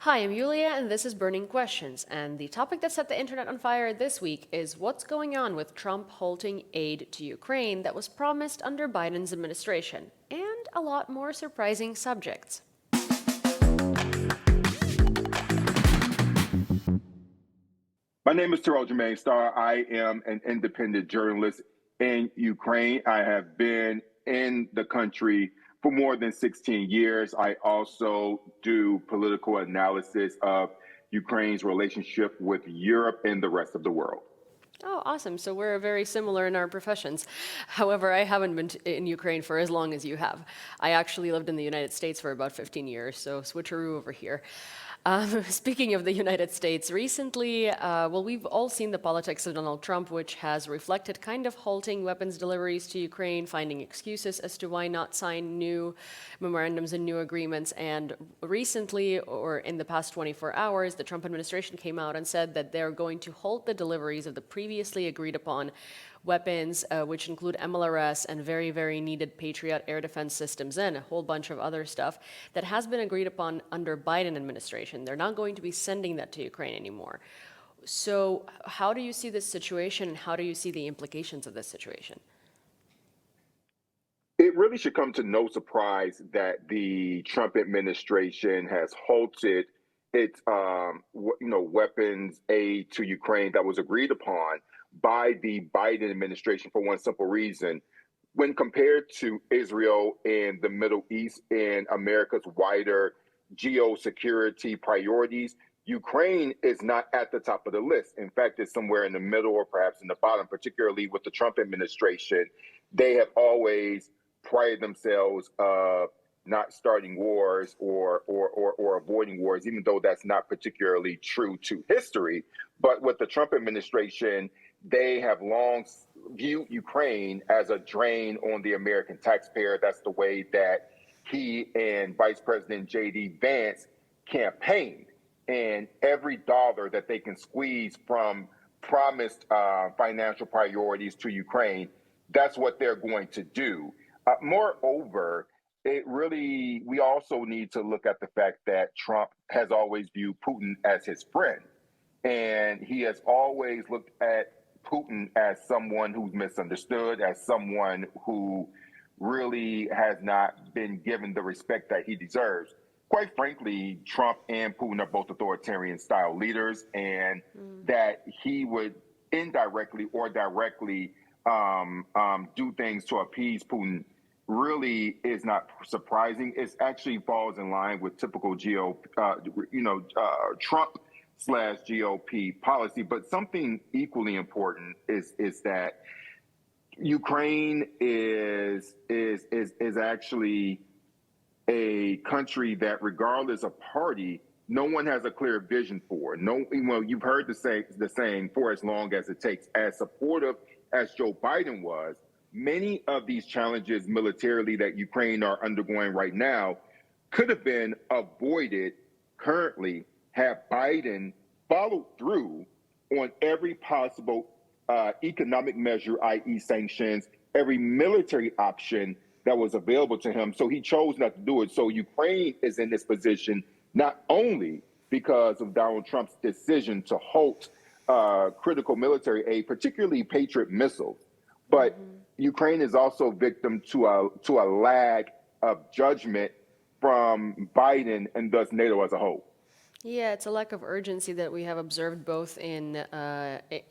Hi, I'm Yewleea, and this is Burning Questions. And the topic that set the internet on fire this week is what's going on with Trump halting aid to Ukraine that was promised under Biden's administration, and a lot more surprising subjects. My name is Terrell J. I am an independent journalist in Ukraine. I have been in the country for more than 16 years. I also do political analysis of Ukraine's relationship with Europe and the rest of the world. Oh, awesome. So we're very similar in our professions. However, I haven't been in Ukraine for as long as you have. I actually lived in the United States for about 15 years, so switcheroo over here. Speaking of the United States, recently, we've all seen the politics of Donald Trump, which has reflected kind of halting weapons deliveries to Ukraine, finding excuses as to why not sign new memorandums and new agreements. And recently, or in the past 24 hours, the Trump administration came out and said that they're going to halt the deliveries of the previously agreed upon weapons, which include MLRS and very, very needed Patriot air defense systems and a whole bunch of other stuff that has been agreed upon under Biden administration. They're not going to be sending that to Ukraine anymore. So how do you see this situation, and how do you see the implications of this situation? It really should come to no surprise that the Trump administration has halted its, weapons aid to Ukraine that was agreed upon by the Biden administration for one simple reason. When compared to Israel and the Middle East and America's wider geosecurity priorities, Ukraine is not at the top of the list. In fact, it's somewhere in the middle or perhaps in the bottom, particularly with the Trump administration. They have always prided themselves of not starting wars or avoiding wars, even though that's not particularly true to history. But with the Trump administration, they have long viewed Ukraine as a drain on the American taxpayer. That's the way that he and Vice President J.D. Vance campaigned. And every dollar that they can squeeze from promised financial priorities to Ukraine, that's what they're going to do. Moreover, we also need to look at the fact that Trump has always viewed Putin as his friend. And he has always looked at Putin as someone who's misunderstood, as someone who really has not been given the respect that he deserves. Quite frankly, Trump and Putin are both authoritarian style leaders, and that he would indirectly or directly do things to appease Putin really is not surprising. It actually falls in line with typical Trump / GOP policy. But something equally important is that Ukraine is actually a country that, regardless of party, no one has a clear vision for. You've heard the saying, for as long as it takes. As supportive as Joe Biden was, many of these challenges militarily that Ukraine are undergoing right now could have been avoided currently had Biden followed through on every possible economic measure, i.e. sanctions, every military option that was available to him. So he chose not to do it. So Ukraine is in this position not only because of Donald Trump's decision to halt critical military aid, particularly Patriot missiles, but Ukraine is also victim to a lag of judgment from Biden and thus NATO as a whole. Yeah, it's a lack of urgency that we have observed both in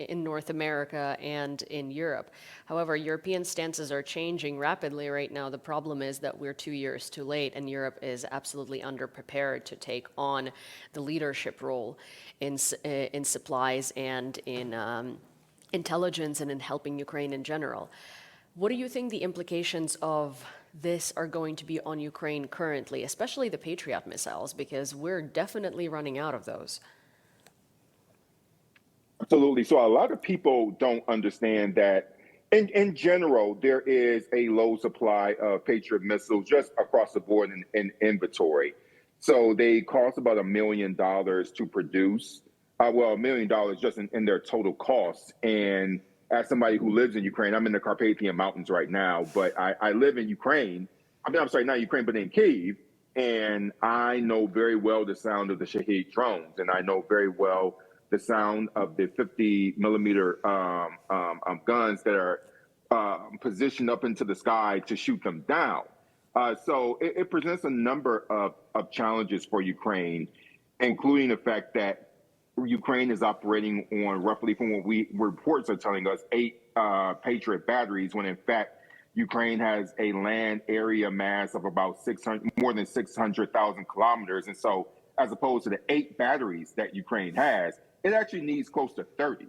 North America and in Europe. However, European stances are changing rapidly right now. The problem is that we're 2 years too late, and Europe is absolutely underprepared to take on the leadership role in supplies and in intelligence and in helping Ukraine in general. What do you think the implications of this are going to be on Ukraine currently, especially the Patriot missiles, because we're definitely running out of those? Absolutely. So a lot of people don't understand that in general, there is a low supply of Patriot missiles just across the board in inventory. So they cost about $1 million to produce. $1 million just in their total costs. And as somebody who lives in Ukraine, I'm in the Carpathian Mountains right now, but I live in Ukraine. I'm sorry, not Ukraine, but in Kyiv. And I know very well the sound of the Shahed drones, and I know very well the sound of the 50 millimeter guns that are positioned up into the sky to shoot them down. So it presents a number of challenges for Ukraine, including the fact that Ukraine is operating on roughly, from what reports are telling us, 8 Patriot batteries, when in fact Ukraine has a land area mass of about more than 600,000 kilometers. And so, as opposed to the 8 batteries that Ukraine has, it actually needs close to 30.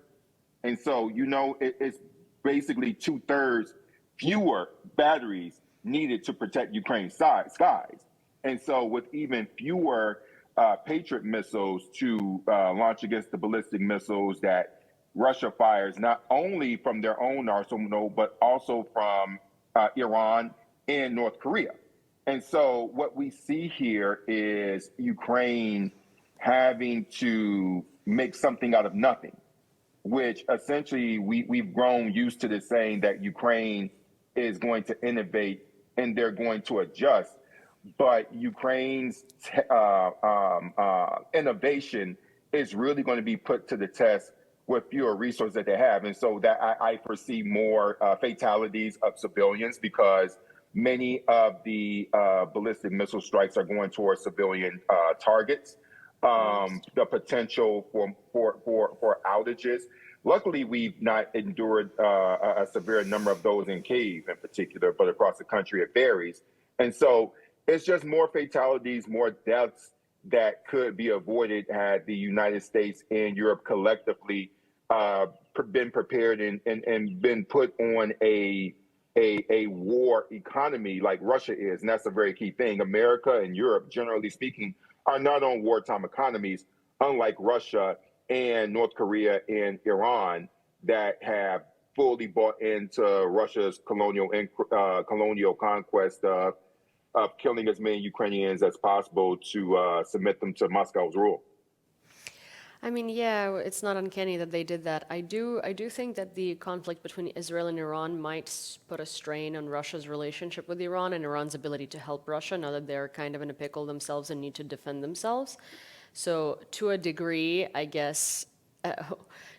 And so, it's basically 2/3 fewer batteries needed to protect Ukraine's skies. And so, with even fewer Patriot missiles to launch against the ballistic missiles that Russia fires, not only from their own arsenal, but also from Iran and North Korea. And so what we see here is Ukraine having to make something out of nothing, which essentially we've grown used to this saying that Ukraine is going to innovate and they're going to adjust. But Ukraine's innovation is really going to be put to the test with fewer resources that they have. And so that I foresee more fatalities of civilians, because many of the ballistic missile strikes are going towards civilian targets. The potential for outages. Luckily, we've not endured a severe number of those in Kyiv in particular, but across the country it varies. And so it's just more fatalities, more deaths that could be avoided had the United States and Europe collectively been prepared and been put on a war economy like Russia is. And that's a very key thing. America and Europe, generally speaking, are not on wartime economies, unlike Russia and North Korea and Iran, that have fully bought into Russia's colonial conquest of killing as many Ukrainians as possible to submit them to Moscow's rule. I mean, yeah, it's not uncanny that they did that. I do think that the conflict between Israel and Iran might put a strain on Russia's relationship with Iran and Iran's ability to help Russia now that they're kind of in a pickle themselves and need to defend themselves. So to a degree, I guess,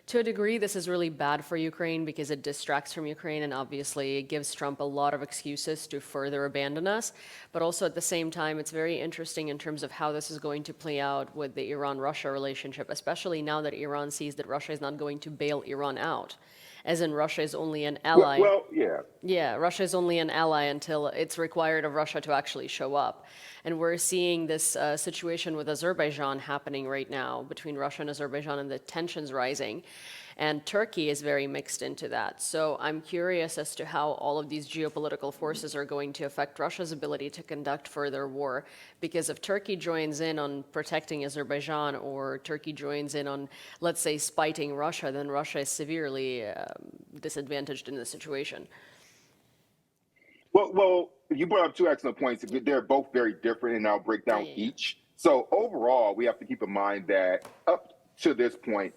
to a degree, this is really bad for Ukraine because it distracts from Ukraine and obviously it gives Trump a lot of excuses to further abandon us. But also at the same time, it's very interesting in terms of how this is going to play out with the Iran-Russia relationship, especially now that Iran sees that Russia is not going to bail Iran out. As in, Russia is only an ally. Yeah. Yeah, Russia is only an ally until it's required of Russia to actually show up. And we're seeing this situation with Azerbaijan happening right now between Russia and Azerbaijan and the tensions rising. And Turkey is very mixed into that. So I'm curious as to how all of these geopolitical forces are going to affect Russia's ability to conduct further war. Because if Turkey joins in on protecting Azerbaijan, or Turkey joins in on, let's say, spiting Russia, then Russia is severely disadvantaged in this situation. Well, you brought up 2 excellent points. They're both very different, and I'll break down each. So overall, we have to keep in mind that up to this point,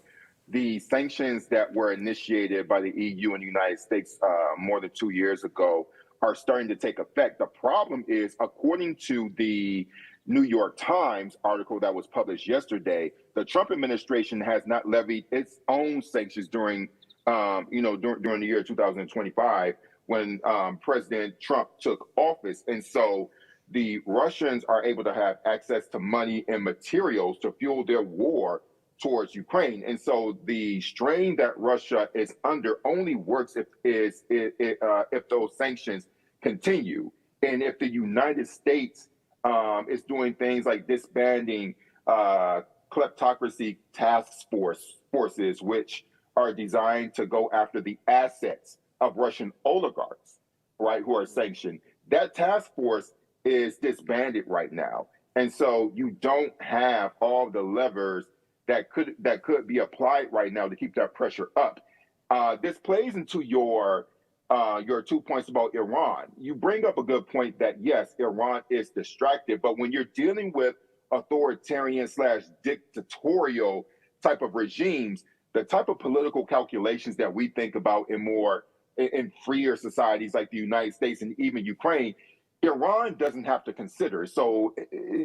the sanctions that were initiated by the EU and the United States more than 2 years ago are starting to take effect. The problem is, according to the New York Times article that was published yesterday, the Trump administration has not levied its own sanctions during the year 2025 when President Trump took office. And so the Russians are able to have access to money and materials to fuel their war towards Ukraine. And so the strain that Russia is under only works if those sanctions continue. And if the United States is doing things like disbanding kleptocracy task forces, which are designed to go after the assets of Russian oligarchs, right, who are sanctioned. That task force is disbanded right now. And so you don't have all the levers that could be applied right now to keep that pressure up. This plays into your 2 points about Iran. You bring up a good point that, yes, Iran is distracted, but when you're dealing with authoritarian/dictatorial type of regimes, the type of political calculations that we think about in freer societies like the United States and even Ukraine, Iran doesn't have to consider. So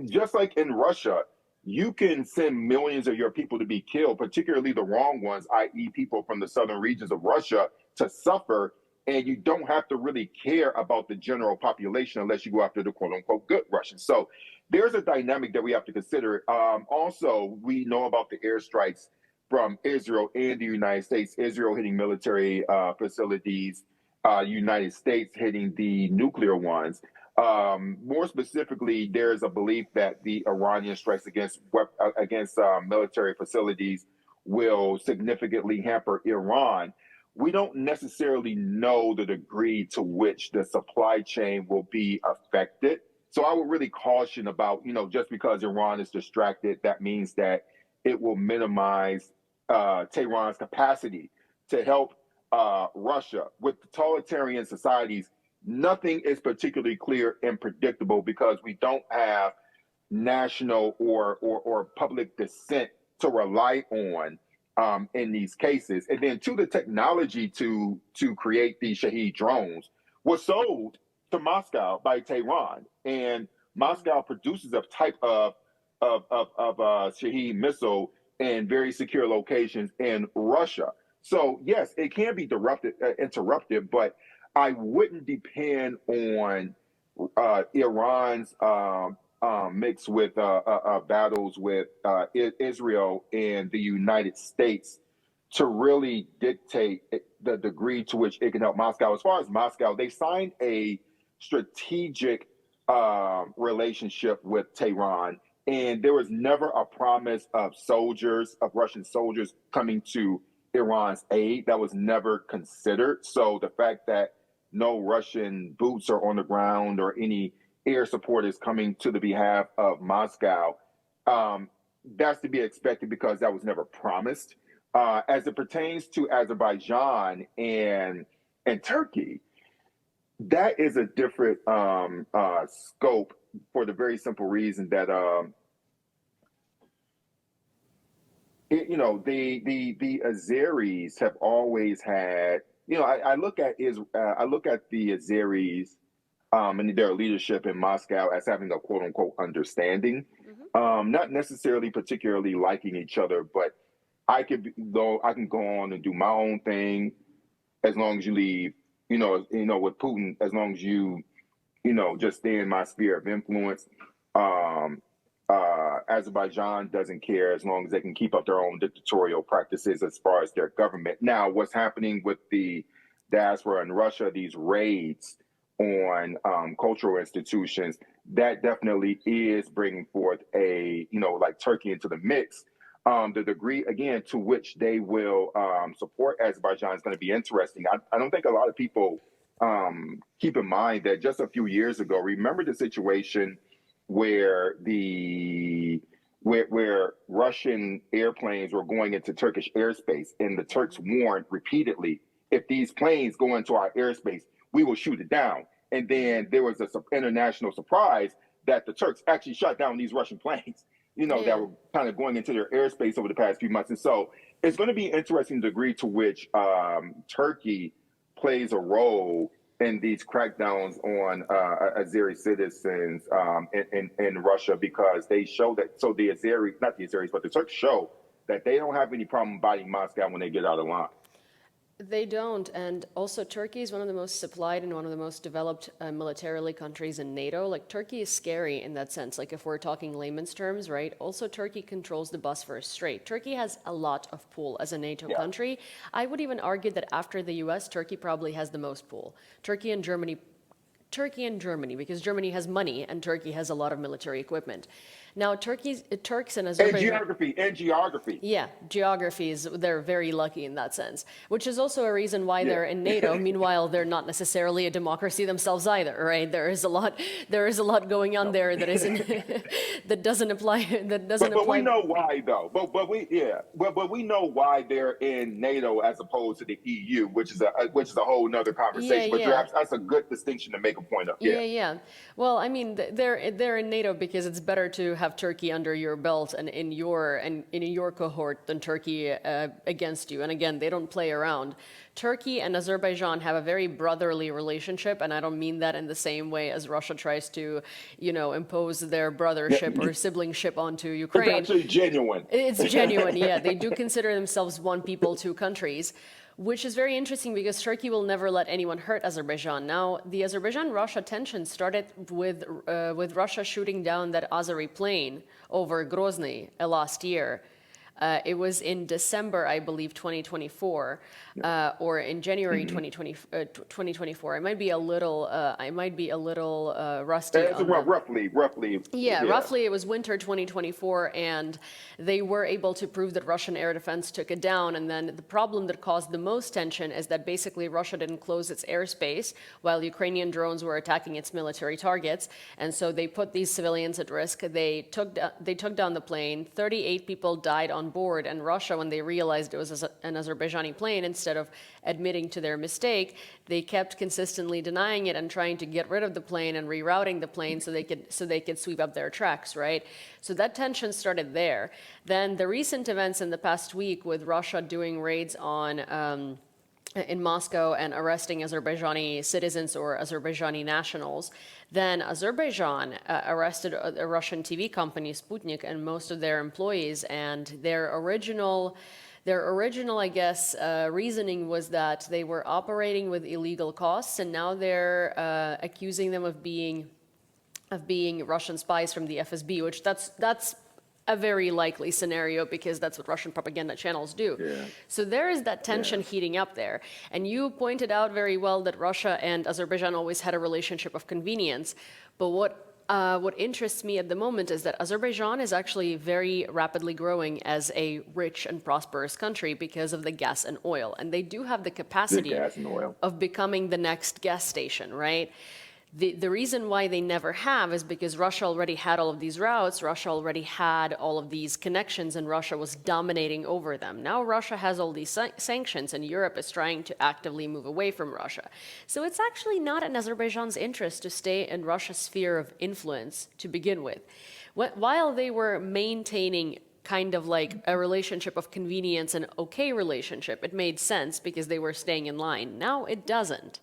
just like in Russia, you can send millions of your people to be killed, particularly the wrong ones, i.e., people from the southern regions of Russia, to suffer, and you don't have to really care about the general population unless you go after the quote unquote good Russians. So there's a dynamic that we have to consider. Also, we know about the airstrikes from Israel and the United States, Israel hitting military facilities, United States hitting the nuclear ones. More specifically, there is a belief that the Iranian strikes against military facilities will significantly hamper Iran. We don't necessarily know the degree to which the supply chain will be affected. So I would really caution about, just because Iran is distracted, that means that it will minimize Tehran's capacity to help Russia. With totalitarian societies, nothing is particularly clear and predictable because we don't have national or public dissent to rely on in these cases. And then the technology to create these Shahed drones was sold to Moscow by Tehran, and Moscow produces a type of Shahed missile in very secure locations in Russia. So yes, it can be interrupted, but I wouldn't depend on Iran's mix with battles with Israel and the United States to really dictate the degree to which it can help Moscow. As far as Moscow, they signed a strategic relationship with Tehran, and there was never a promise of Russian soldiers coming to Iran's aid. That was never considered. So the fact that no Russian boots are on the ground or any air support is coming to the behalf of Moscow, that's to be expected because that was never promised. As it pertains to Azerbaijan and Turkey, that is a different scope for the very simple reason that the Azeris have always had. I look at the Azeris and their leadership in Moscow as having a quote unquote understanding, not necessarily particularly liking each other, but I can go on and do my own thing as long as you leave. With Putin, as long as you just stay in my sphere of influence. Azerbaijan doesn't care as long as they can keep up their own dictatorial practices as far as their government. Now, what's happening with the diaspora in Russia, these raids on cultural institutions, that definitely is bringing forth like Turkey into the mix. The degree, again, to which they will support Azerbaijan is going to be interesting. I don't think a lot of people keep in mind that just a few years ago, remember the situation where where Russian airplanes were going into Turkish airspace, and the Turks warned repeatedly, if these planes go into our airspace, we will shoot it down. And then there was an international surprise that the Turks actually shot down these Russian planes, that were kind of going into their airspace over the past few months. And so it's going to be interesting the degree to which Turkey plays a role in these crackdowns on Azeri citizens in Russia, because they show that, so the Azeris, not the Azeris, but the Turks show that they don't have any problem biting Moscow when they get out of line. They don't, and also Turkey is one of the most supplied and one of the most developed militarily countries in NATO. Like, Turkey is scary in that sense, like if we're talking layman's terms, right? Also, Turkey controls the Bosphorus Strait. Turkey has a lot of pull as a NATO country. I would even argue that after the US, Turkey probably has the most pull. Turkey and Germany, because Germany has money and Turkey has a lot of military equipment. Now, Turks and Azerbaijan. And geography. Yeah, they're very lucky in that sense, which is also a reason why they're in NATO. Meanwhile, they're not necessarily a democracy themselves either, right? There is a lot going on there that isn't, that doesn't apply. But we know why though. But we know why they're in NATO as opposed to the EU, which is a whole nother conversation. But that's a good distinction to make a point of. Yeah. Well, I mean, they're in NATO because it's better to have Turkey under your belt and in your cohort than Turkey against you. And again, they don't play around. Turkey and Azerbaijan have a very brotherly relationship, and I don't mean that in the same way as Russia tries to, impose their brothership or siblingship onto It's Ukraine. actually genuine. It's genuine, yeah. They do consider themselves one people, two countries, which is very interesting because Turkey will never let anyone hurt Azerbaijan. Now, the Azerbaijan-Russia tension started with Russia shooting down that Azeri plane over Grozny last year. It was in December, I believe, 2024, or in January 2024. I might be a little rusty It's on the. roughly. Yeah, roughly it was winter 2024, and they were able to prove that Russian air defense took it down. And then the problem that caused the most tension is that basically Russia didn't close its airspace while Ukrainian drones were attacking its military targets. And so they put these civilians at risk. They took down the plane. 38 people died on board. And Russia, when they realized it was an Azerbaijani plane, instead of admitting to their mistake, they kept consistently denying it and trying to get rid of the plane and rerouting the plane so they could sweep up their tracks, right? So that tension started there. Then the recent events in the past week with Russia doing raids in Moscow and arresting Azerbaijani citizens or Azerbaijani nationals. Then Azerbaijan arrested a Russian TV company, Sputnik, and most of their employees. And their original, I guess, reasoning was that they were operating with illegal costs, and now they're accusing them of being Russian spies from the FSB, which that's a very likely scenario because that's what Russian propaganda channels do. Yeah. So there is that tension heating up there. And you pointed out very well that Russia and Azerbaijan always had a relationship of convenience. But what interests me at the moment is that Azerbaijan is actually very rapidly growing as a rich and prosperous country because of the gas and oil. And they do have the capacity of becoming the next gas station, right? The reason why they never have is because Russia already had all of these routes, Russia already had all of these connections, and Russia was dominating over them. Now Russia has all these sanctions, and Europe is trying to actively move away from Russia. So it's actually not in Azerbaijan's interest to stay in Russia's sphere of influence to begin with. While they were maintaining kind of like a relationship of convenience, an okay relationship, it made sense because they were staying in line. Now it doesn't,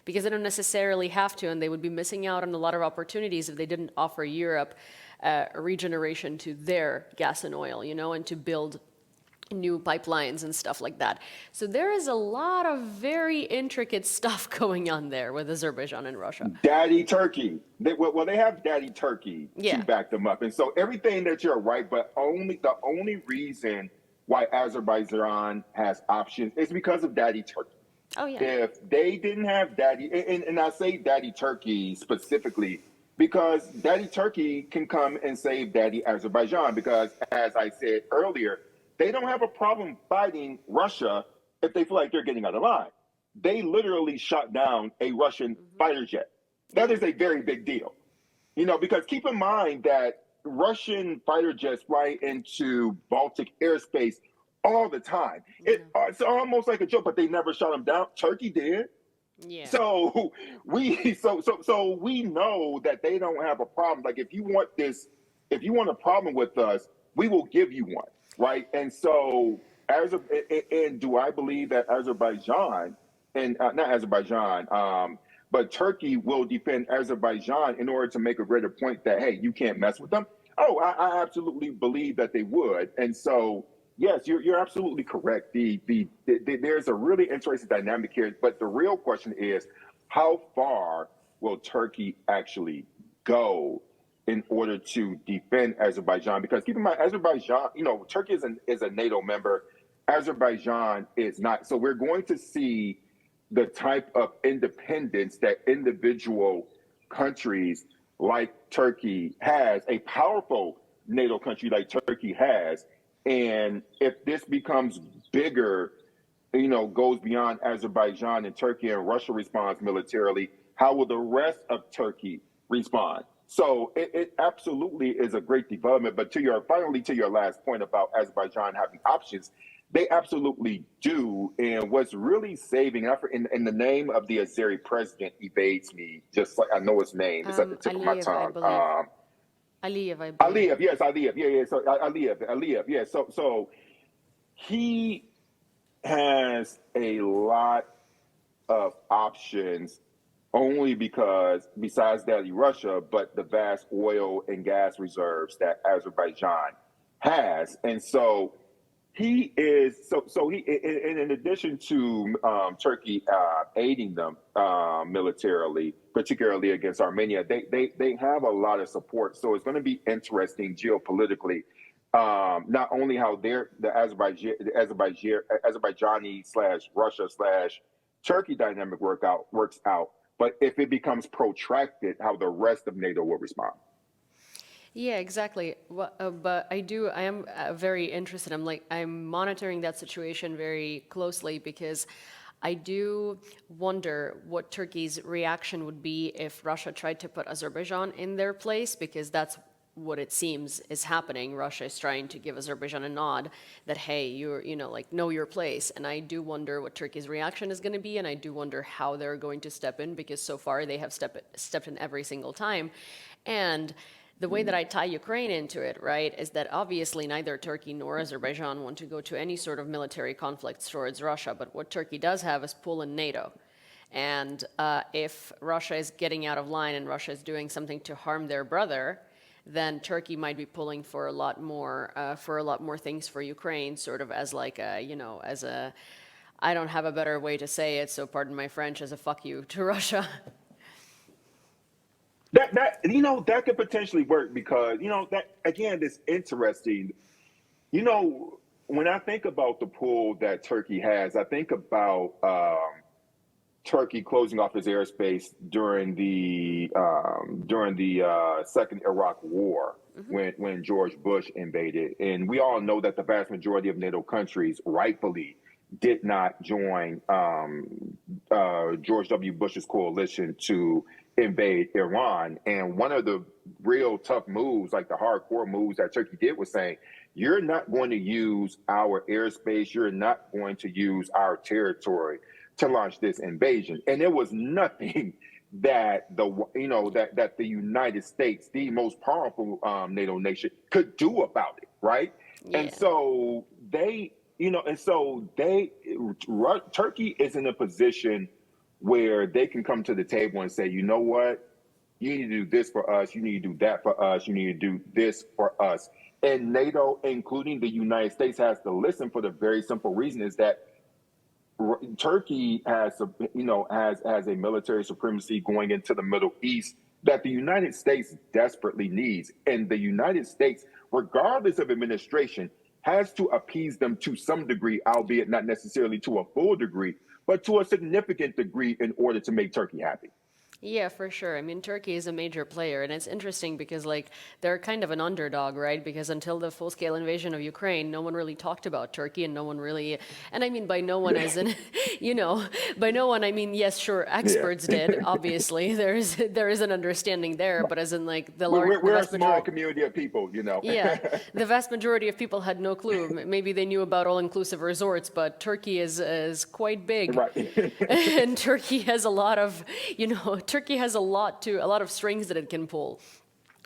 because they don't necessarily have to, and they would be missing out on a lot of opportunities if they didn't offer Europe a regeneration to their gas and oil, and to build new pipelines and stuff like that. So there is a lot of very intricate stuff going on there with Azerbaijan and Russia. Daddy Turkey. They have Daddy Turkey to back them up. And so everything that you're right, but the only reason why Azerbaijan has options is because of Daddy Turkey. Oh, yeah. If they didn't have Daddy, and I say Daddy Turkey specifically because Daddy Turkey can come and save Daddy Azerbaijan because, as I said earlier, they don't have a problem fighting Russia if they feel like they're getting out of line. They literally shot down a Russian fighter jet. That is a very big deal, because keep in mind that Russian fighter jets fly into Baltic airspace all the time. It's almost like a joke, but they never shot them down. Turkey did. Yeah. So we know that they don't have a problem. Like if you want a problem with us, we will give you one, right? And so and do I believe that Azerbaijan and not Azerbaijan, but Turkey will defend Azerbaijan in order to make a greater point that hey, you can't mess with them? Oh, I absolutely believe that they would, and so. Yes, you're absolutely correct. There's a really interesting dynamic here, but the real question is, how far will Turkey actually go in order to defend Azerbaijan? Because keep in mind, Azerbaijan, Turkey is a NATO member. Azerbaijan is not. So we're going to see the type of independence that individual countries like Turkey has, a powerful NATO country like Turkey has. And if this becomes bigger, goes beyond Azerbaijan and Turkey and Russia responds militarily, how will the rest of Turkey respond? So it absolutely is a great development. But finally to your last point about Azerbaijan having options, they absolutely do. And what's really saving effort in the name of the Azeri president evades me, just like I know his name. It's at the tip of my tongue. Aliyev, I believe. Aliyev, yes, Aliyev, yeah. So Aliyev, yeah. So he has a lot of options only because, besides Delhi, Russia, but the vast oil and gas reserves that Azerbaijan has. And so he is, so he, in addition to Turkey aiding them militarily, particularly against Armenia, they have a lot of support. So it's going to be interesting geopolitically, not only how the Azerbaijani slash Russia slash Turkey dynamic works out, but if it becomes protracted, how the rest of NATO will respond. Yeah, exactly. But I am very interested. I'm monitoring that situation very closely because I do wonder what Turkey's reaction would be if Russia tried to put Azerbaijan in their place, because that's what it seems is happening. Russia is trying to give Azerbaijan a nod that, hey, like, know your place. And I do wonder what Turkey's reaction is going to be, and I do wonder how they're going to step in, because so far they have stepped in every single time. And the way that I tie Ukraine into it, right, is that obviously neither Turkey nor Azerbaijan want to go to any sort of military conflicts towards Russia. But what Turkey does have is pull in NATO. And if Russia is getting out of line and Russia is doing something to harm their brother, then Turkey might be pulling for a lot more things for Ukraine, sort of as like a, as a, I don't have a better way to say it, so pardon my French, as a fuck you to Russia. That could potentially work because that again is interesting. You know, when I think about the pull that Turkey has, I think about Turkey closing off its airspace during the Second Iraq War, when George Bush invaded, and we all know that the vast majority of NATO countries rightfully did not join George W. Bush's coalition to invade Iran. And one of the real tough moves, like the hardcore moves that Turkey did, was saying, you're not going to use our airspace, you're not going to use our territory to launch this invasion. And there was nothing that the United States, the most powerful NATO nation, could do about it, right? And Yeah. so Turkey is in a position where they can come to the table and say, you know what, you need to do this for us, you need to do that for us, you need to do this for us. And NATO, including the United States, has to listen for the very simple reason is that Turkey has a military supremacy going into the Middle East that the United States desperately needs, and the United States, regardless of administration, has to appease them to some degree, albeit not necessarily to a full degree, but to a significant degree in order to make Turkey happy. Yeah, for sure. I mean, Turkey is a major player, and it's interesting because, like, they're kind of an underdog, right? Because until the full-scale invasion of Ukraine, no one really talked about Turkey, and no one really, and I mean by no one as in, by no one, I mean, yes, sure, Yeah. experts did, obviously. There is an understanding there, but as in, like, the We're a vast small majority. community of people. Yeah, the vast majority of people had no clue. Maybe they knew about all-inclusive resorts, but Turkey is quite big, Right. and Turkey has a lot of, Turkey has a lot of strings that it can pull.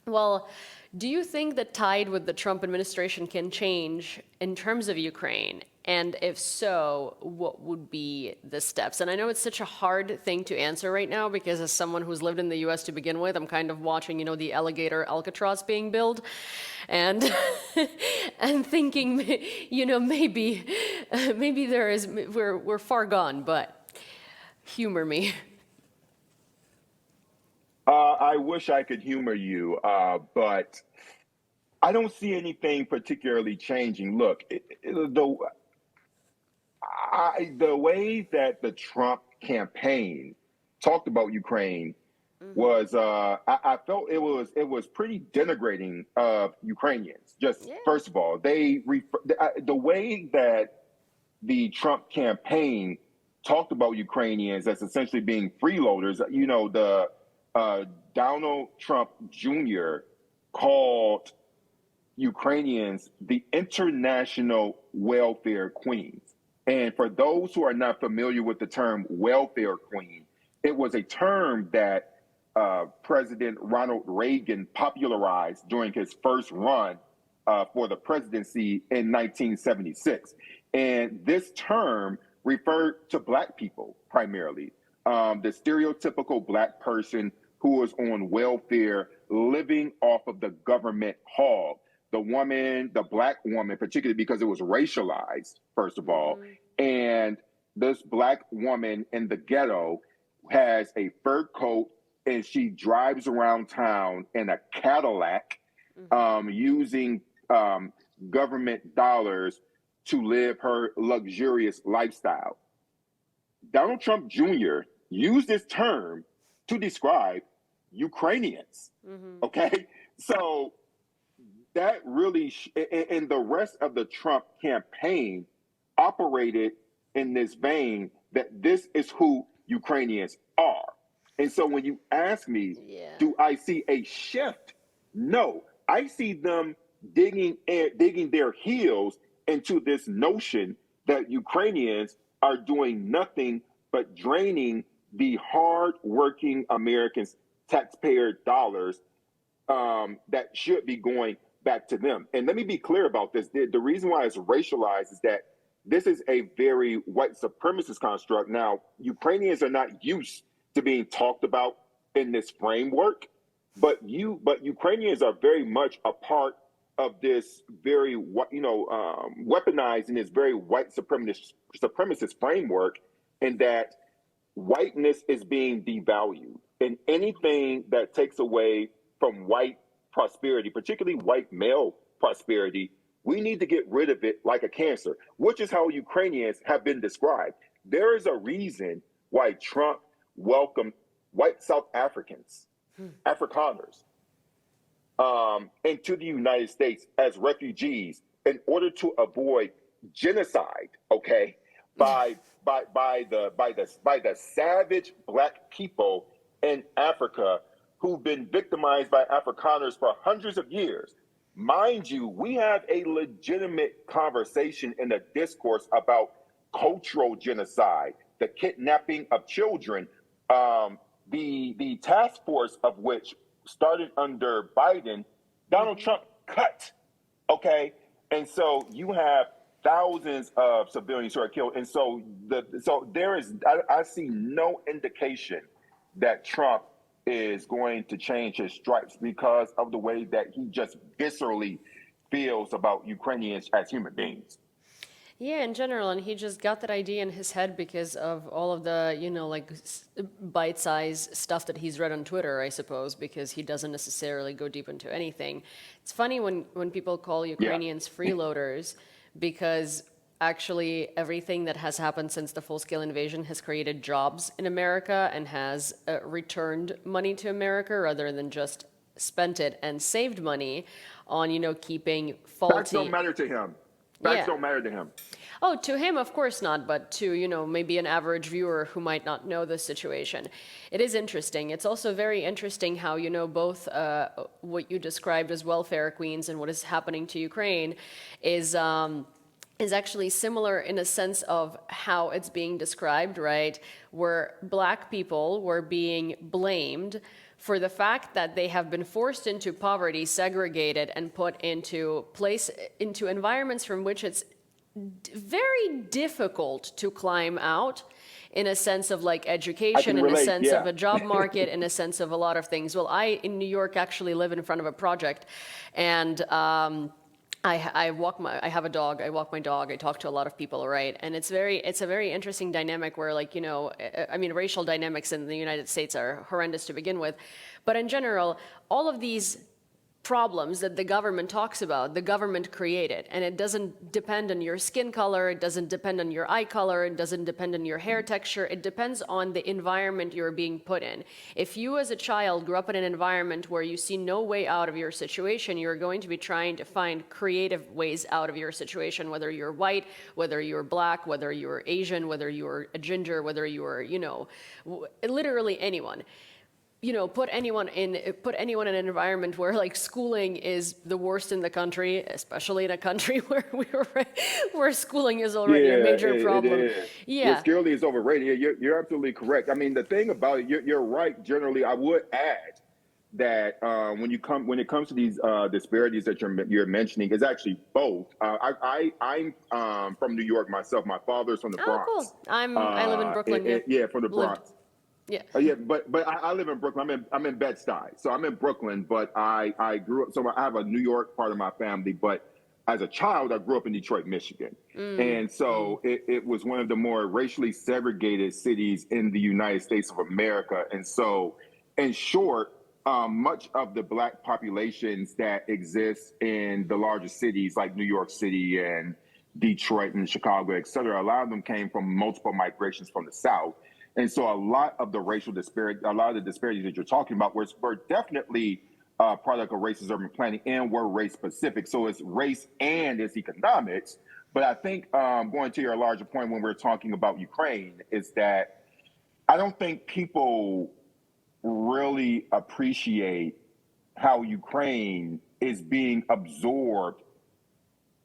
Well, do you think that tide with the Trump administration can change in terms of Ukraine? And if so, what would be the steps? And I know it's such a hard thing to answer right now because as someone who's lived in the US to begin with, I'm kind of watching, the alligator Alcatraz being built and and thinking, maybe we're far gone, but humor me. I wish I could humor you, but I don't see anything particularly changing. Look, the way that the Trump campaign talked about Ukraine was, I felt it was pretty denigrating of Ukrainians. Just Yeah. first of all, the way that the Trump campaign talked about Ukrainians as essentially being freeloaders. The Donald Trump Jr. called Ukrainians the international welfare queens. And for those who are not familiar with the term welfare queen, it was a term that President Ronald Reagan popularized during his first run for the presidency in 1976. And this term referred to Black people primarily, the stereotypical Black person who was on welfare, living off of the government hog. The woman, the Black woman, particularly because it was racialized, first of all, and this Black woman in the ghetto has a fur coat and she drives around town in a Cadillac, using government dollars to live her luxurious lifestyle. Donald Trump Jr. used this term to describe Ukrainians. Okay, so that really, and the rest of the Trump campaign operated in this vein that this is who Ukrainians are. And so when you ask me, do I see a shift? No, I see them digging their heels into this notion that Ukrainians are doing nothing but draining the hard-working Americans' taxpayer dollars that should be going back to them. And let me be clear about this. The reason why it's racialized is that this is a very white supremacist construct. Now, Ukrainians are not used to being talked about in this framework, but Ukrainians are very much a part of this very, weaponized in this very white supremacist framework, in that whiteness is being devalued. And anything that takes away from white prosperity, particularly white male prosperity, we need to get rid of it like a cancer, which is how Ukrainians have been described. There is a reason why Trump welcomed white South Africans, Afrikaners, into the United States as refugees in order to avoid genocide, okay, by the savage Black people in Africa who've been victimized by Afrikaners for hundreds of years. Mind you, we have a legitimate conversation in the discourse about cultural genocide, the kidnapping of children, the task force of which started under Biden, Donald Trump cut, okay? And so you have thousands of civilians who are killed. And so I see no indication that Trump is going to change his stripes because of the way that he just viscerally feels about Ukrainians as human beings. Yeah, in general, and he just got that idea in his head because of all of the, bite-sized stuff that he's read on Twitter, I suppose, because he doesn't necessarily go deep into anything. It's funny when people call Ukrainians freeloaders, because actually everything that has happened since the full-scale invasion has created jobs in America and has returned money to America rather than just spent it and saved money on, keeping faulty... Facts don't matter to him. Facts don't matter to him. Oh, to him, of course not, but to, maybe an average viewer who might not know the situation. It is interesting. It's also very interesting how, both what you described as welfare queens and what is happening to Ukraine is actually similar in a sense of how it's being described, right? Where Black people were being blamed for the fact that they have been forced into poverty, segregated, and put into environments from which it's very difficult to climb out, in a sense of education, in a sense of a job market, in a sense of a lot of things. Well, I, in New York, actually live in front of a project, and I have a dog, I walk my dog, I talk to a lot of people, right? And it's a very interesting dynamic where racial dynamics in the United States are horrendous to begin with. But in general, all of these problems that the government talks about, the government created, and it doesn't depend on your skin color, it doesn't depend on your eye color, it doesn't depend on your hair texture, it depends on the environment you're being put in. If you as a child grew up in an environment where you see no way out of your situation, you're going to be trying to find creative ways out of your situation, whether you're white, whether you're Black, whether you're Asian, whether you're a ginger, whether you're, literally anyone. put anyone in an environment where like schooling is the worst in the country, especially in a country where schooling is already a Yeah, major it problem. is. Yeah, Yeah. security is overrated. Yeah, you're absolutely correct. I mean, the thing about it, you're right. Generally, I would add that when it comes to these disparities that you're mentioning, is actually both. I'm from New York myself. My father's from the Oh, Bronx. cool. I live in Brooklyn. Yeah. Yeah, from the Lived. Bronx. Yeah. Yeah, but I live in Brooklyn. I'm in Bed-Stuy, so I'm in Brooklyn. But I grew up. So I have a New York part of my family. But as a child, I grew up in Detroit, Michigan, and so it was one of the more racially segregated cities in the United States of America. And so, in short, much of the Black populations that exist in the larger cities like New York City and Detroit and Chicago, et cetera, a lot of them came from multiple migrations from the South. And so a lot of the racial disparity, a lot of the disparities that you're talking about were definitely a product of racist urban planning and were race specific. So it's race and it's economics. But I think going to your larger point when we're talking about Ukraine is that I don't think people really appreciate how Ukraine is being absorbed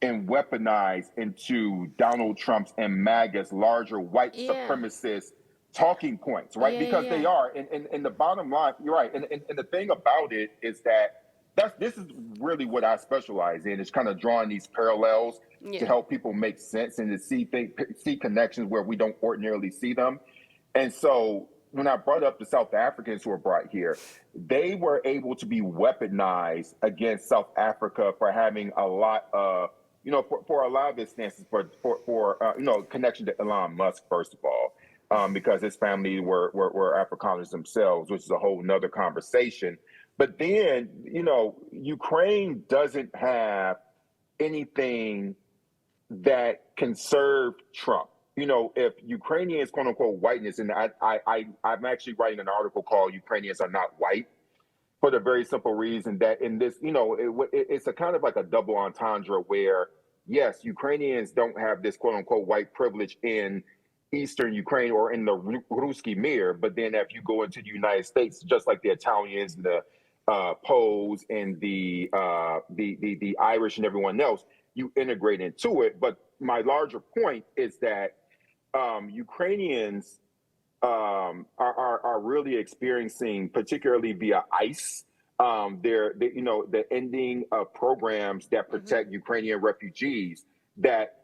and weaponized into Donald Trump's and MAGA's larger white Yeah. supremacist talking points, right? Yeah. Because they Yeah. are. And the bottom line, you're right. And the thing about it is that this is really what I specialize in, is kind of drawing these parallels to Yeah. help people make sense and to see connections where we don't ordinarily see them. And so when I brought up the South Africans who were brought here, they were able to be weaponized against South Africa for having a lot of, for a lot of instances, for connection to Elon Musk, first of all, because his family were Afrikaners themselves, which is a whole nother conversation. But then, Ukraine doesn't have anything that can serve Trump. If Ukrainians, quote unquote, whiteness, and I'm actually writing an article called "Ukrainians Are Not White," for the very simple reason that in this, it's a kind of like a double entendre where, yes, Ukrainians don't have this quote unquote white privilege in Eastern Ukraine or in the Ruski Mir, but then if you go into the United States, just like the Italians, the Poles, and the Irish and everyone else, you integrate into it. But my larger point is that Ukrainians are really experiencing, particularly via ICE, the ending of programs that protect Ukrainian refugees. That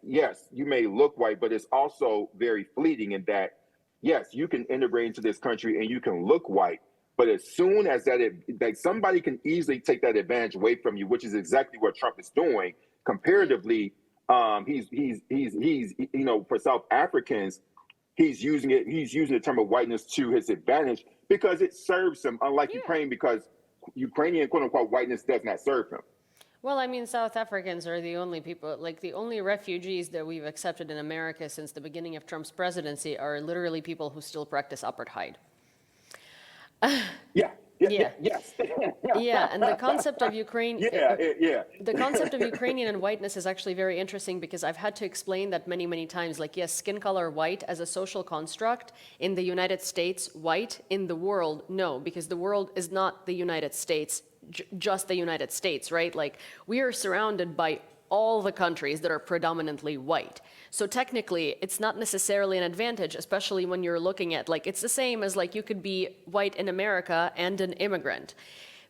yes, you may look white, but it's also very fleeting in that yes, you can integrate into this country and you can look white, but as soon as that somebody can easily take that advantage away from you, which is exactly what Trump is doing comparatively. He's for South Africans, he's using the term of whiteness to his advantage because it serves him, unlike Yeah. Ukraine, because Ukrainian quote unquote whiteness does not serve him. Well, I mean, South Africans are the only people, like the only refugees that we've accepted in America since the beginning of Trump's presidency are literally people who still practice apartheid. Yeah. Yeah. Yes. Yeah, and the concept of Yeah. the concept of Ukrainian and whiteness is actually very interesting because I've had to explain that many, many times. Like, yes, skin color white as a social construct in the United States, white in the world, no, because the world is not the United States, just the United States, right? Like, we are surrounded by all the countries that are predominantly white. So technically, it's not necessarily an advantage, especially when you're looking at, like, it's the same as, like, you could be white in America and an immigrant.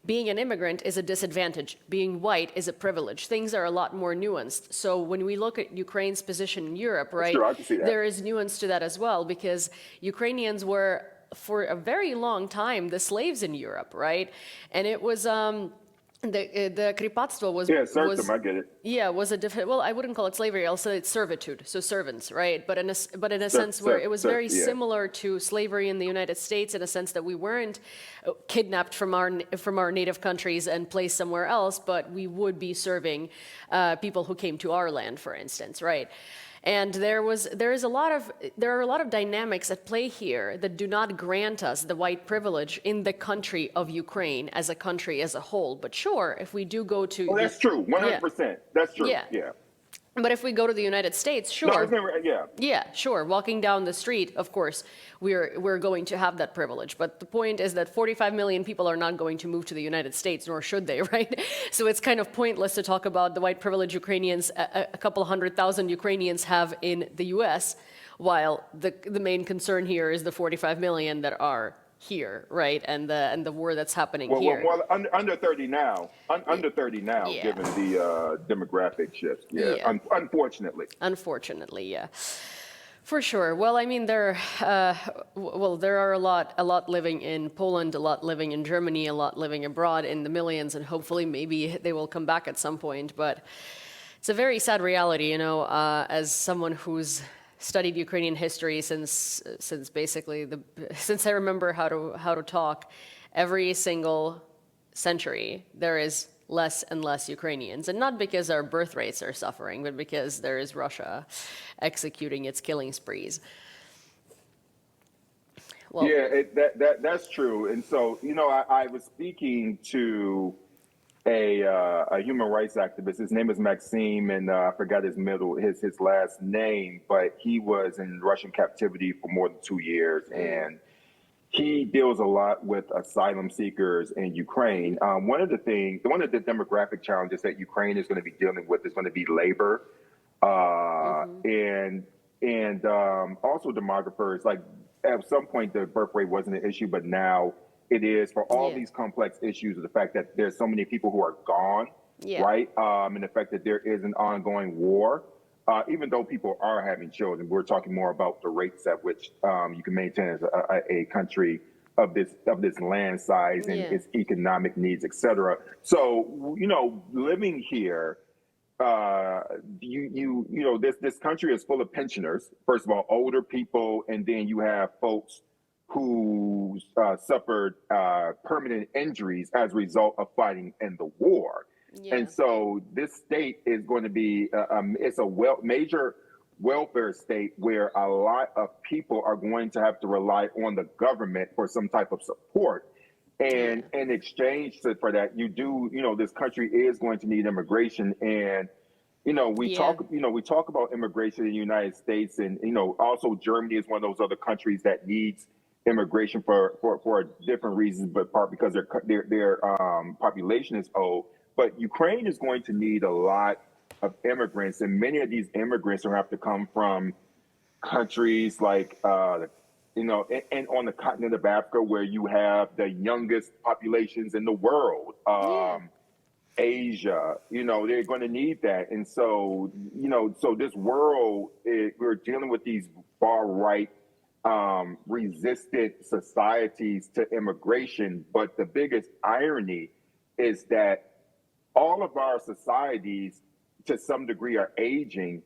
Being an immigrant is a disadvantage. Being white is a privilege. Things are a lot more nuanced. So when we look at Ukraine's position in Europe, right, Sure, I can see that. there is nuance to that as well, because Ukrainians were, for a very long time, the slaves in Europe, right? And it was... the kripatstvo was serfdom, I get it. was a different. Well, I wouldn't call it slavery. I'll say it's servitude, so servants, right? But in a sense where it was very similar to slavery in the United States, in a sense that we weren't kidnapped from our native countries and placed somewhere else, but we would be serving people who came to our land, for instance, right? And there are a lot of dynamics at play here that do not grant us the white privilege in the country of Ukraine as a country as a whole. But sure, if we do go to... Oh, that's true, 100%. That's true, yeah. But if we go to the United States, No, sure. it's never. Yeah. Yeah, sure. Walking down the street, of course, we're going to have that privilege. But the point is that 45 million people are not going to move to the United States, nor should they, right? So it's kind of pointless to talk about the white privilege Ukrainians, a couple 100,000 Ukrainians have in the U.S., while the main concern here is the 45 million that are here, right? And the war that's happening Well, here. more under 30 now. Under 30 now, Yeah. given the demographic shifts. Yeah. Yeah. Unfortunately. Unfortunately, yeah. For sure. Well, I mean, there are a lot living in Poland, a lot living in Germany, a lot living abroad in the millions, and hopefully maybe they will come back at some point. But it's a very sad reality, you know, as someone who's studied Ukrainian history since basically since I remember how to talk, every single century there is less and less Ukrainians, and not because our birth rates are suffering, but because there is Russia executing its killing sprees. Well, Yeah, that's true. And so, you know, I was speaking to a human rights activist. His name is Maxime, and I forgot his last name, but he was in Russian captivity for more than 2 years, and he deals a lot with asylum seekers in Ukraine. One of the demographic challenges that Ukraine is going to be dealing with is going to be labor, and also demographers. Like at some point, the birth rate wasn't an issue, but now it is for all yeah, these complex issues of the fact that there's so many people who are gone, yeah, right? And the fact that there is an ongoing war. Even though people are having children, we're talking more about the rates at which you can maintain as a country of this land size and yeah, its economic needs, et cetera. So, you know, living here, you know, this country is full of pensioners. First of all, older people, and then you have folks who suffered permanent injuries as a result of fighting in the war. yeah, And so this state is going to be it's a major welfare state where a lot of people are going to have to rely on the government for some type of support. And yeah, in exchange for that, you know, this country is going to need immigration. And yeah, we talk about immigration in the United States, and you know, also Germany is one of those other countries that needs immigration for different reasons, but part because their population is old. But Ukraine is going to need a lot of immigrants, and many of these immigrants will have to come from countries like you know, and on the continent of Africa, where you have the youngest populations in the world. yeah, Asia, you know, they're going to need that. And so, you know, so this world, we're dealing with these far right, resistant societies to immigration. But the biggest irony is that all of our societies, to some degree, are aging,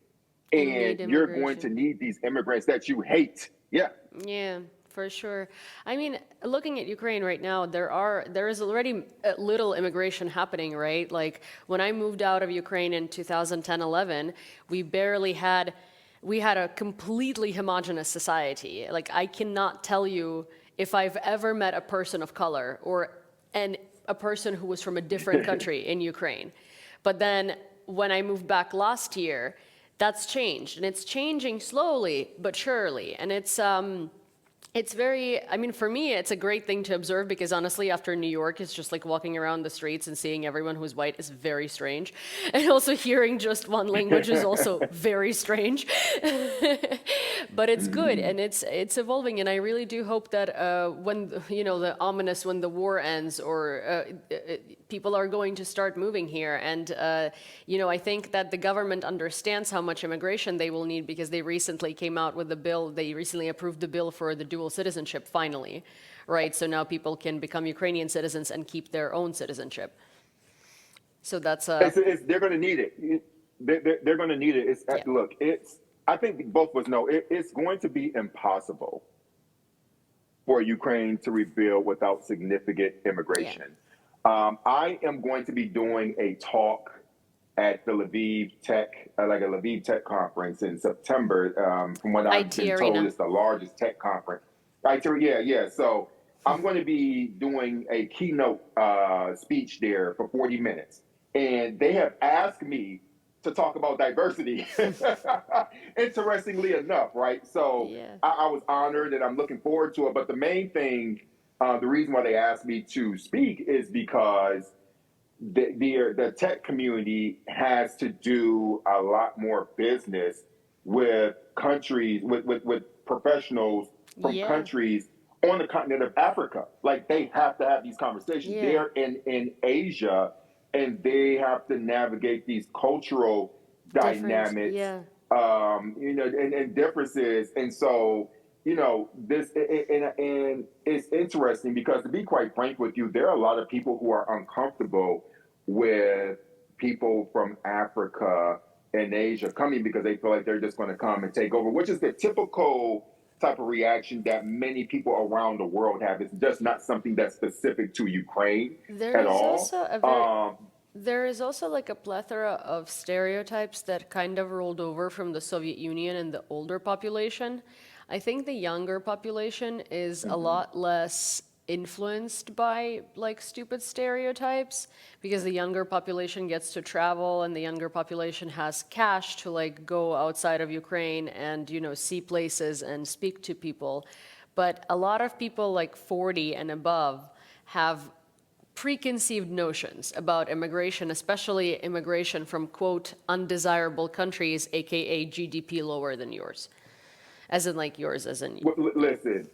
and and need you're going to immigration. need these immigrants that you hate. Yeah. Yeah, for sure. I mean, looking at Ukraine right now, there is already little immigration happening, right? Like when I moved out of Ukraine in 2010-11, we had a completely homogenous society. Like I cannot tell you if I've ever met a person of color or a person who was from a different country in Ukraine. But then when I moved back last year, that's changed, and it's changing slowly but surely. And it's very, I mean, for me, it's a great thing to observe because honestly, after New York, it's just like walking around the streets and seeing everyone who's white is very strange. And also hearing just one language is also very strange. But it's good and it's evolving. And I really do hope that when, you know, when the war ends or people are going to start moving here. And, you know, I think that the government understands how much immigration they will need because they recently came out with the bill, they recently approved the bill for the dual citizenship finally, right? So now people can become Ukrainian citizens and keep their own citizenship. So that's They're going to need it. They're going to need it. yeah, Look, I think both of us know it's going to be impossible for Ukraine to rebuild without significant yeah. immigration. I am going to be doing a talk at the Lviv Tech, like a Lviv Tech conference in September. From what I've IT been told, arena. it's the largest tech conference. Yeah. So I'm going to be doing a keynote speech there for 40 minutes. And they have asked me to talk about diversity. Interestingly enough, right? So Yeah. I was honored and I'm looking forward to it. But the main thing, the reason why they asked me to speak is because the tech community has to do a lot more business with countries, with professionals from Yeah. countries on the continent of Africa. Like they have to have these conversations. Yeah. They're in Asia and they have to navigate these cultural Different. dynamics, Yeah. and differences. And so, and it's interesting because to be quite frank with you, there are a lot of people who are uncomfortable with people from Africa and Asia coming because they feel like they're just going to come and take over, which is the typical type of reaction that many people around the world have. It's just not something that's specific to Ukraine There at is all. also a very There is also like a plethora of stereotypes that kind of rolled over from the Soviet Union and the older population. I think the younger population is a lot less influenced by like stupid stereotypes because the younger population gets to travel and the younger population has cash to like go outside of Ukraine and, see places and speak to people. But a lot of people like 40 and above have preconceived notions about immigration, especially immigration from, quote, undesirable countries, aka GDP lower than yours. As in, like, yours, as in, yeah. Listen,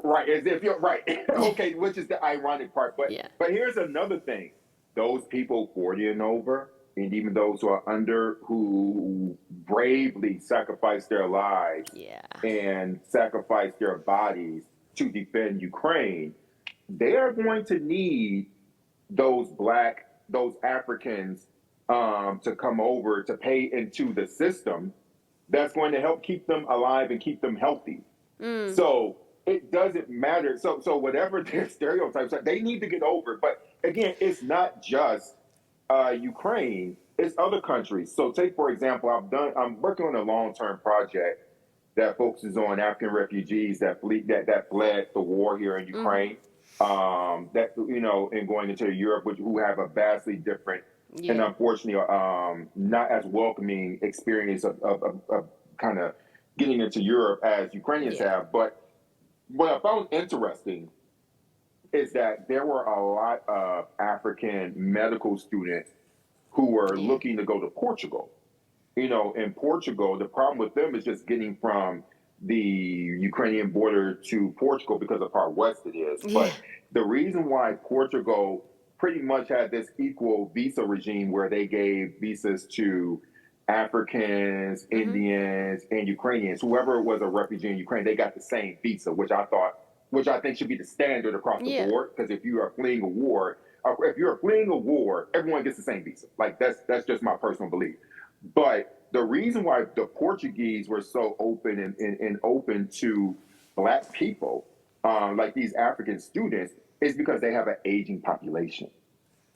right, as if you're right. Okay, which is the ironic part. But Yeah. but here's another thing. Those people 40 and over, and even those who are under, who bravely sacrifice their lives Yeah. and sacrifice their bodies to defend Ukraine, they are going to need those Africans to come over to pay into the system that's going to help keep them alive and keep them healthy. So it doesn't matter. So whatever their stereotypes are, they need to get over it. But again, it's not just Ukraine; it's other countries. So take for example, I'm working on a long-term project that focuses on African refugees that fled the war here in Ukraine. That and going into Europe, who have a vastly different and Yeah. unfortunately not as welcoming experience of kind of getting into Europe as Ukrainians Yeah. have. But what I found interesting is that there were a lot of African medical students who were Yeah. looking to go to Portugal. In Portugal, the problem with them is just getting from the Ukrainian border to Portugal because of how west it is. Yeah. But the reason why Portugal pretty much had this equal visa regime where they gave visas to Africans, Indians, and Ukrainians, whoever was a refugee in Ukraine, they got the same visa, which I think should be the standard across the Yeah. board. Because if you are fleeing a war, everyone gets the same visa. Like that's just my personal belief. But the reason why the Portuguese were so open and open to Black people, like these African students, is because they have an aging population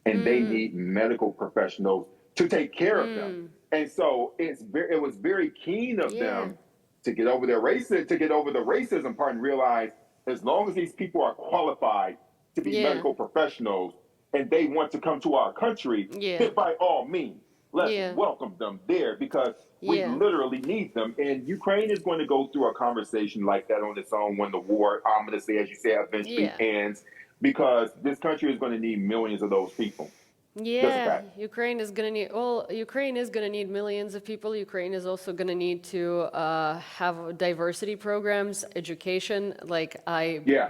and they need medical professionals to take care of them. And so it was very keen of Yeah. them to get over to get over the racism part and realize as long as these people are qualified to be Yeah. medical professionals and they want to come to our country, Yeah. then by all means, let's Yeah. welcome them there because we Yeah. literally need them. And Ukraine is going to go through a conversation like that on its own when the war, ominously, as you say, eventually Yeah. ends, because this country is going to need millions of those people. That's a Yeah, fact. Ukraine is gonna need millions of people. Ukraine is also gonna need to have diversity programs, education. Yeah.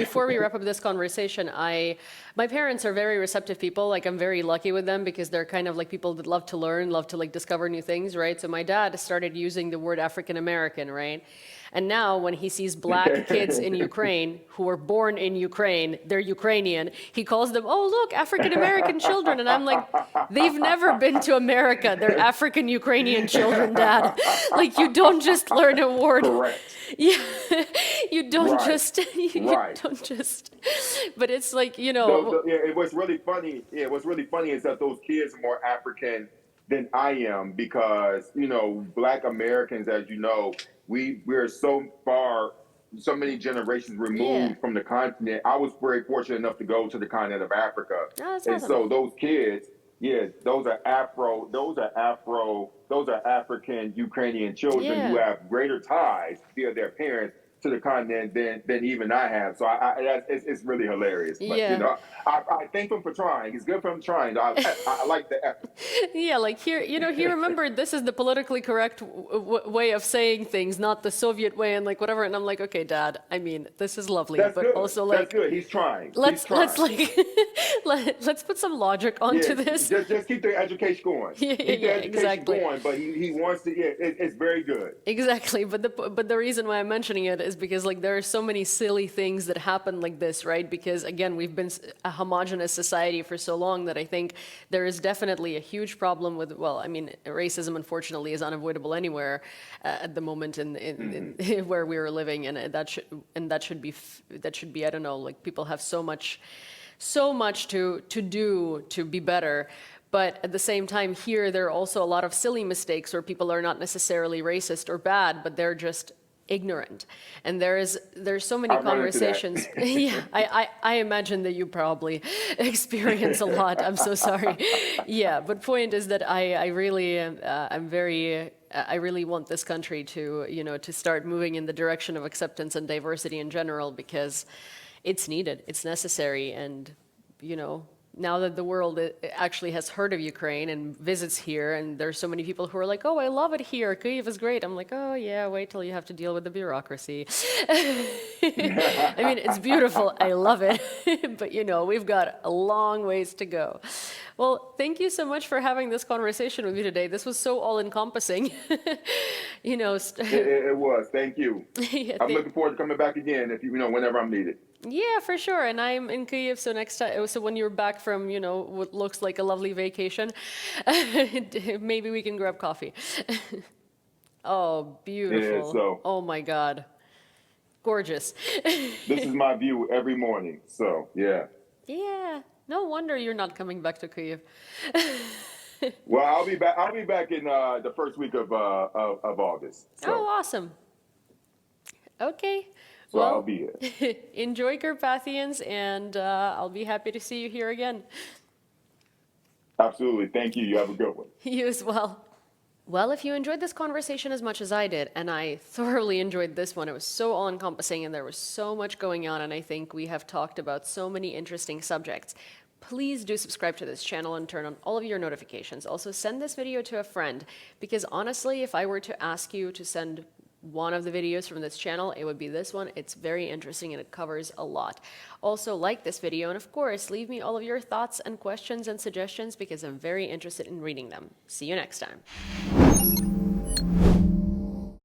Before we wrap up this conversation, my parents are very receptive people. Like, I'm very lucky with them because they're kind of like people that love to learn, love to like discover new things, right? So my dad started using the word African American, right? And now when he sees Black kids in Ukraine who were born in Ukraine, they're Ukrainian, he calls them, oh, look, African American children. And I'm like, they've never been to America. They're African Ukrainian children, Dad. Like, you don't just learn a word. Correct. Yeah, you don't Right. just, you Right. don't just, but it's like, It was really funny. Yeah, what's really funny is that those kids are more African than I am because, Black Americans, as you know, we're so far, so many generations removed yeah. from the continent. I was very fortunate enough to go to the continent of Africa. Oh, that's And awesome. so those kids, Yes, those are African Ukrainian children who Yeah. have greater ties via their parents to the continent than even I have. So it's really hilarious. But Yeah. I thank him for trying. It's good for him trying. I like the effort. Yeah, like here, he remembered this is the politically correct way of saying things, not the Soviet way and like whatever. And I'm like, okay, Dad, I mean, this is lovely, That's but good. also That's like, good. He's trying. He's let's trying. like, let's put some logic onto Yes, this. just keep the education going. Yeah, yeah, Keep the yeah, education exactly. going. But he wants to. Yeah, it's very good. Exactly, but the reason why I'm mentioning it is because like there are so many silly things that happen like this, right? Because again, we've been a homogenous society for so long that I think there is definitely a huge problem with, well, I mean, racism unfortunately is unavoidable anywhere at the moment in where we are living, and that should be I don't know, like people have so much to do to be better. But at the same time, here, there are also a lot of silly mistakes where people are not necessarily racist or bad, but they're just ignorant. And there's so many I've run into that. conversations. Yeah, I imagine that you probably experience a lot. I'm so sorry. Yeah, but point is that I really I'm very I really want this country to, to start moving in the direction of acceptance and diversity in general, because it's needed, it's necessary, and now that the world actually has heard of Ukraine and visits here, and there's so many people who are like, oh, I love it here, Kyiv is great. I'm like, oh yeah, wait till you have to deal with the bureaucracy. I mean, it's beautiful, I love it, but we've got a long ways to go. Well, thank you so much for having this conversation with me today. This was so all-encompassing. It was. Thank you. Yeah, I'm looking forward to coming back again if whenever I'm needed. yeah, for sure. And I'm in Kyiv, so next time, so when you're back from, what looks like a lovely vacation, maybe we can grab coffee. Oh, beautiful. Yeah, so Oh my God. Gorgeous. this is my view every morning. So yeah. Yeah. No wonder you're not coming back to Kyiv. Well, I'll be back. I'll be back in the first week of August. Oh, So awesome. Okay. I'll Well, be here. enjoy Carpathians, and I'll be happy to see you here again. Absolutely. Thank you. You have a good one. You as well. Well, if you enjoyed this conversation as much as I did, and I thoroughly enjoyed this one, it was so all-encompassing and there was so much going on, and I think we have talked about so many interesting subjects. Please do subscribe to this channel and turn on all of your notifications. Also, send this video to a friend, because honestly, if I were to ask you to send one of the videos from this channel, it would be this one. It's very interesting and it covers a lot. Also, like this video, and of course, leave me all of your thoughts and questions and suggestions, because I'm very interested in reading them. See you next time.